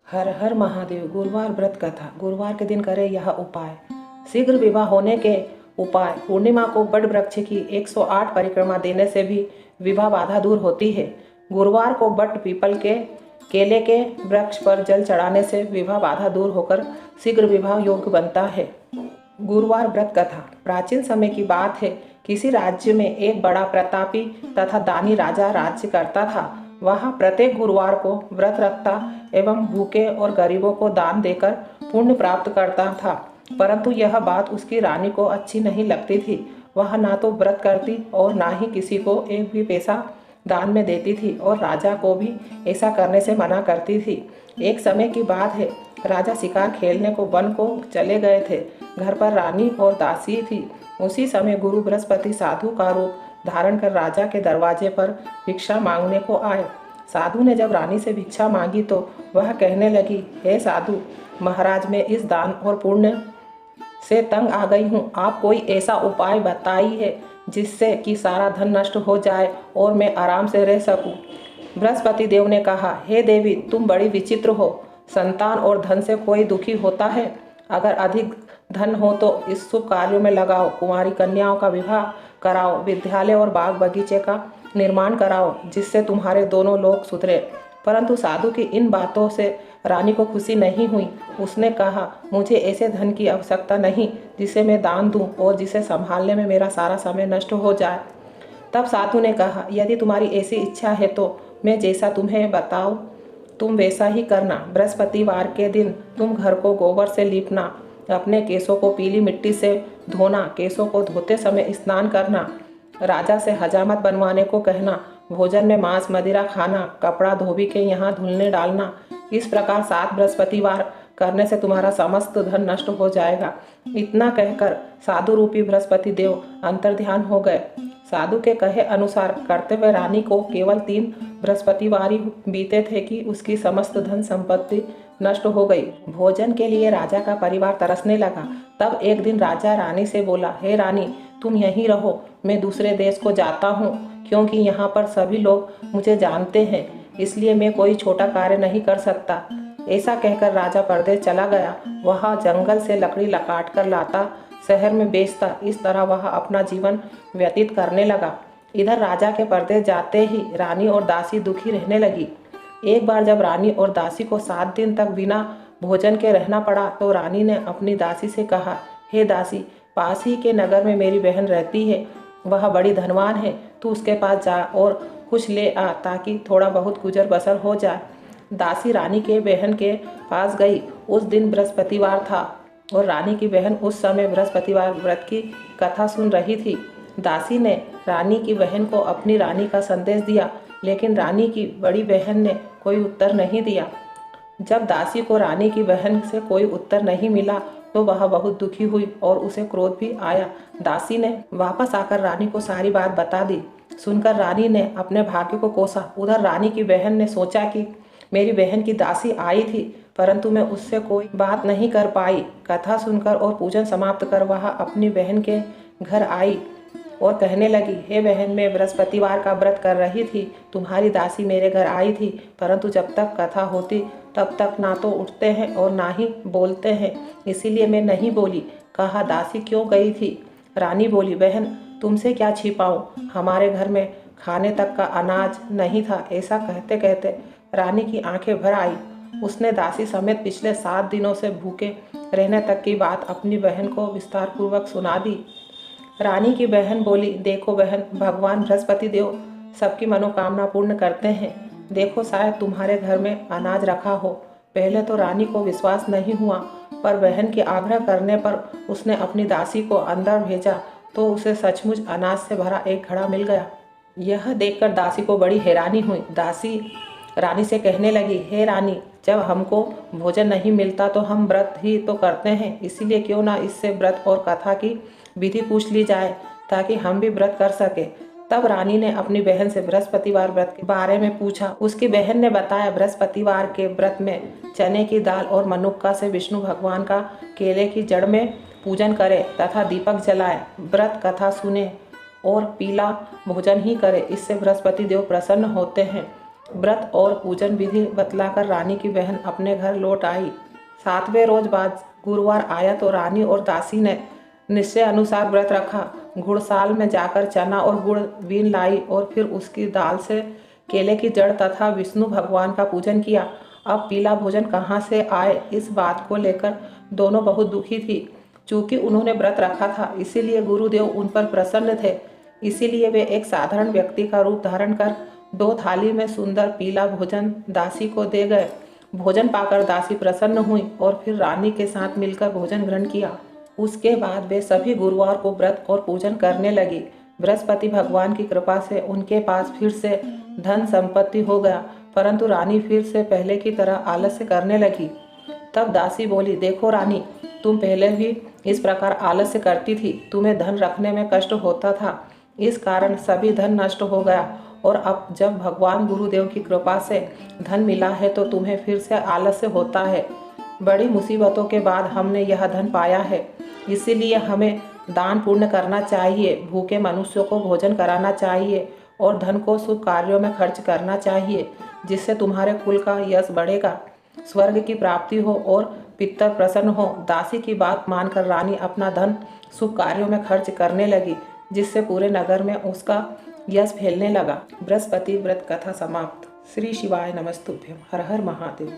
हर हर महादेव। गुरुवार व्रत कथा। गुरुवार के दिन करें यह उपाय। शीघ्र विवाह होने के उपाय। पूर्णिमा को बड़ वृक्ष की 108 परिक्रमा देने से भी विवाह बाधा दूर होती है। गुरुवार को बट पीपल के केले के वृक्ष पर जल चढ़ाने से विवाह बाधा दूर होकर शीघ्र विवाह योग्य बनता है। गुरुवार व्रत कथा। प्राचीन समय की बात है। किसी राज्य में एक बड़ा प्रतापी तथा दानी राजा राज्य करता था। वह प्रत्येक गुरुवार को व्रत रखता एवं भूखे और गरीबों को दान देकर पुण्य प्राप्त करता था। परंतु यह बात उसकी रानी को अच्छी नहीं लगती थी। वह ना तो व्रत करती और ना ही किसी को एक भी पैसा दान में देती थी और राजा को भी ऐसा करने से मना करती थी। एक समय की बात है। राजा शिकार खेलने को वन को चले गए थे। घर पर रानी और दासी थी। उसी समय गुरु बृहस्पति साधु का रूप धारण कर राजा के दरवाजे पर भिक्षा मांगने को आए। साधु ने जब रानी से भिक्षा मांगी तो वह कहने लगी, हे साधु महाराज, मैं इस दान और पुण्य से तंग आ गई हूँ। आप कोई ऐसा उपाय बताई है जिससे कि सारा धन नष्ट हो जाए और मैं आराम से रह सकूं। बृहस्पति देव ने कहा, हे देवी, तुम बड़ी विचित्र हो। संतान और धन से कोई दुखी होता है। अगर अधिक धन हो तो इस शुभ कार्यों में लगाओ। कुंवारी कन्याओं का विवाह कराओ। विद्यालय और बाग बगीचे का निर्माण कराओ जिससे तुम्हारे दोनों लोग सुधरे। परंतु साधु की इन बातों से रानी को खुशी नहीं हुई। उसने कहा, मुझे ऐसे धन की आवश्यकता नहीं जिसे मैं दान दूं और जिसे संभालने में मेरा सारा समय नष्ट हो जाए। तब साधु ने कहा, यदि तुम्हारी ऐसी इच्छा है तो मैं जैसा तुम्हें बताऊं तुम वैसा ही करना। बृहस्पतिवार के दिन तुम घर को गोबर से लीपना। अपने केसों को पीली मिट्टी से धोना। केसों को धोते समय स्नान करना। राजा से हजामत बनवाने को कहना। भोजन में मांस मदिरा खाना। कपड़ा धोबी के यहाँ धुलने डालना। इस प्रकार 7 बृहस्पतिवार करने से तुम्हारा समस्त धन नष्ट हो जाएगा। इतना कहकर साधु रूपी बृहस्पति देव अंतर्ध्यान हो गए। साधु के कहे अनुसार करते हुए रानी को केवल 3 बृहस्पतिवार ही बीते थे कि उसकी समस्त धन संपत्ति नष्ट हो गई। भोजन के लिए राजा का परिवार तरसने लगा। तब एक दिन राजा रानी से बोला, हे रानी, तुम यहीं रहो, मैं दूसरे देश को जाता हूँ, क्योंकि यहाँ पर सभी लोग मुझे जानते हैं, इसलिए मैं कोई छोटा कार्य नहीं कर सकता। ऐसा कहकर राजा परदेश चला गया। वह जंगल से लकड़ी काट कर लाता, शहर में बेचता। इस तरह वह अपना जीवन व्यतीत करने लगा। इधर राजा के परदेश जाते ही रानी और दासी दुखी रहने लगी। एक बार जब रानी और दासी को 7 दिन तक बिना भोजन के रहना पड़ा तो रानी ने अपनी दासी से कहा, हे दासी, पास ही के नगर में मेरी बहन रहती है। वह बड़ी धनवान है। तू उसके पास जा और कुछ ले आ ताकि थोड़ा बहुत गुजर बसर हो जाए। दासी रानी के बहन के पास गई। उस दिन बृहस्पतिवार था और रानी की बहन उस समय बृहस्पतिवार व्रत की कथा सुन रही थी। दासी ने रानी की बहन को अपनी रानी का संदेश दिया, लेकिन रानी की बड़ी बहन ने कोई उत्तर नहीं दिया। जब दासी को रानी की बहन से कोई उत्तर नहीं मिला तो वह बहुत दुखी हुई और उसे क्रोध भी आया। दासी ने वापस आकर रानी को सारी बात बता दी। सुनकर रानी ने अपने भाग्य को कोसा। उधर रानी की बहन ने सोचा कि मेरी बहन की दासी आई थी, परंतु मैं उससे कोई बात नहीं कर पाई। कथा सुनकर और पूजन समाप्त कर वह अपनी बहन के घर आई और कहने लगी, हे बहन, मैं बृहस्पतिवार का व्रत कर रही थी। तुम्हारी दासी मेरे घर आई थी, परंतु जब तक कथा होती तब तक ना तो उठते हैं और ना ही बोलते हैं, इसीलिए मैं नहीं बोली। कहा, दासी क्यों गई थी? रानी बोली, बहन, तुमसे क्या छिपाऊं, हमारे घर में खाने तक का अनाज नहीं था। ऐसा कहते कहते रानी की आंखें भर आई। उसने दासी समेत पिछले 7 दिनों से भूखे रहने तक की बात अपनी बहन को विस्तार पूर्वक सुना दी। रानी की बहन बोली, देखो बहन, भगवान बृहस्पति देव सबकी मनोकामना पूर्ण करते हैं। देखो, शायद तुम्हारे घर में अनाज रखा हो। पहले तो रानी को विश्वास नहीं हुआ, पर बहन के आग्रह करने पर उसने अपनी दासी को अंदर भेजा तो उसे सचमुच अनाज से भरा एक घड़ा मिल गया। यह देखकर दासी को बड़ी हैरानी हुई। दासी रानी से कहने लगी, हे रानी, जब हमको भोजन नहीं मिलता तो हम व्रत ही तो करते हैं, इसीलिए क्यों ना इससे व्रत और कथा की विधि पूछ ली जाए ताकि हम भी व्रत कर सके। तब रानी ने अपनी बहन से बृहस्पतिवार व्रत के बारे में पूछा। उसकी बहन ने बताया, बृहस्पतिवार के व्रत में चने की दाल और मनुक्का से विष्णु भगवान का केले की जड़ में पूजन करे तथा दीपक जलाए, व्रत कथा सुने और पीला भोजन ही करे। इससे बृहस्पति देव प्रसन्न होते हैं। व्रत और पूजन विधि बतलाकर रानी की बहन अपने घर लौट आई। 7वें रोज बाद गुरुवार आया तो रानी और दासी ने निश्चय अनुसार व्रत रखा। घुड़साल में जाकर चना और गुड़ बीन लाई और फिर उसकी दाल से केले की जड़ तथा विष्णु भगवान का पूजन किया। अब पीला भोजन कहाँ से आए, इस बात को लेकर दोनों बहुत दुखी थी। चूंकि उन्होंने व्रत रखा था इसीलिए गुरुदेव उन पर प्रसन्न थे। इसीलिए वे एक साधारण व्यक्ति का रूप धारण कर 2 थाली में सुंदर पीला भोजन दासी को दे गए। भोजन पाकर दासी प्रसन्न हुई और फिर रानी के साथ मिलकर भोजन ग्रहण किया। उसके बाद वे सभी गुरुवार को व्रत और पूजन करने लगी। बृहस्पति भगवान की कृपा से उनके पास फिर से धन संपत्ति हो गया, परंतु रानी फिर से पहले की तरह आलस्य करने लगी। तब दासी बोली, देखो रानी, तुम पहले भी इस प्रकार आलस्य करती थी। तुम्हें धन रखने में कष्ट होता था, इस कारण सभी धन नष्ट हो गया और अब जब भगवान गुरुदेव की कृपा से धन मिला है तो तुम्हें फिर से आलस्य होता है। बड़ी मुसीबतों के बाद हमने यह धन पाया है, इसीलिए हमें दान पुण्य करना चाहिए, भूखे मनुष्यों को भोजन कराना चाहिए और धन को शुभ कार्यों में खर्च करना चाहिए, जिससे तुम्हारे कुल का यश बढ़ेगा, स्वर्ग की प्राप्ति हो और पितर प्रसन्न हो। दासी की बात मानकर रानी अपना धन शुभ कार्यों में खर्च करने लगी, जिससे पूरे नगर में उसका यश फैलने लगा। बृहस्पति व्रत कथा समाप्त। श्री शिवाय नमस्तुभ्यं। हर हर महादेव।